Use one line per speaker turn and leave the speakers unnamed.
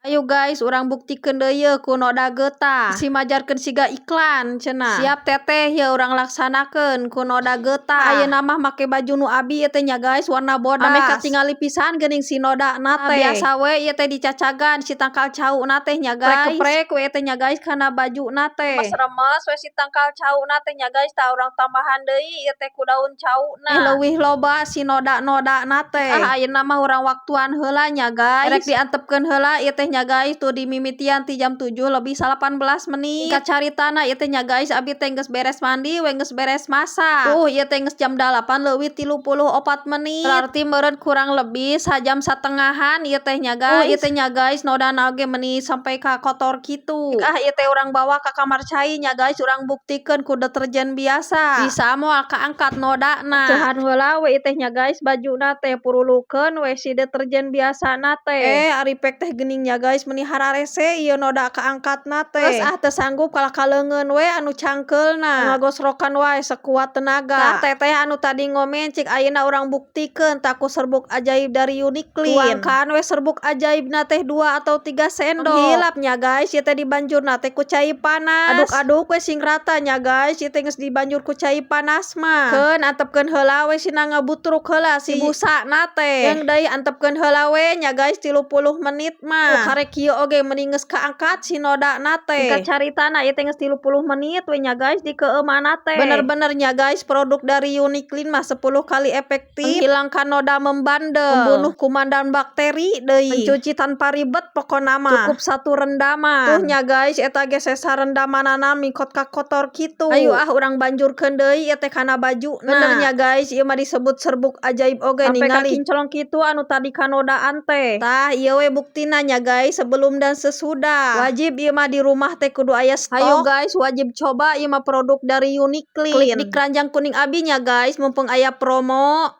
Ayo guys, urang buktikeun deui ye ku noda geutah. Simajarkeun siga iklan cenah. Siap teteh ya urang laksanakeun ku noda geutah. Ayeuna mah make baju nu abi ieu teh nya guys warna bodas. Ame katingali pisan geuning si noda na teh. Biasa we ieu teh dicacagan si tangkal cauna teh nya guys. Prek-prek we teh nya guys kana bajuna teh. Remes we si tangkal cauna teh nya guys tah urang tambahan deui ieu teh ku daun cauna. Leuwih loba si noda-noda na teh. Ayeuna mah urang waktuan heula nya guys. Rek diantepkeun heula ieu teh nya guys tuh dimimitian ti jam 7 lebih 18 menit. Singkat caritana ieu teh nya guys abi teh geus beres mandi we geus beres masak. Ieu teh geus jam 8 leuwih 34 menit. Berarti meureun kurang lebih sajam satengahan ieu teh nya guys. Ieu teh nya guys nodana oge meuni sampai ka kotor kitu. Ieu teh urang bawa ka kamar cai nya guys urang buktikeun ku deterjen biasa. Bisa moal kaangkat nodana. Seuhan heula we ieu teh nya guys bajuna teh purulukeun we si deterjen biasana teh. Ari pek teh geuning nya guys meuni hararese ieu noda kaangkatna teh. Geus teu sanggup kalah kaleungeun we anu cangkeulna. Ngagosrokan wae sekuat tenaga. Tah teteh anu tadi ngomen cik ayeuna urang buktikeun tah ku serbuk ajaib dari Uniqlo. Tuangkan we serbuk ajaibna teh 2 atau 3 sendok. Hilap nya guys ieu teh dibanjurna teh ku cai panas. Aduk-aduk we sing rata nya guys ieu teh geus dibanjur ku cai panas mah. Keun antepkeun heula we sina ngabutruk heula si busana teh. Jeung deui antepkeun heula we nya guys 30 menit mah. Karek kieu oge meuni geus kaangkat si nodana teh. Singkat caritana ieu teh geus 30 menit we nya guys dikeueumana teh. Bener-bener nya guys produk dari Uniqlo mah 10 kali efektif menghilangkan noda membandel, membunuh kuman dan bakteri deui, mencuci tanpa ribet pokona mah. Cukup satu rendaman. Tuh nya guys eta ge sesa rendamanana mikot ka kotor kitu. Ayo urang banjurkeun deui ieu teh kana bajuna. Bener nya guys ieu mah disebut serbuk ajaib oge ningali. Sampai ka kinclong kitu anu tadi kanodaan teh. Tah ieu we buktina nya guys sebelum dan sesudah. Wajib ieu mah di rumah teh kudu aya stok. Ayo guys wajib coba ieu mah produk dari Uniqlo. Klik di keranjang kuning abi nya guys mumpung aya promo.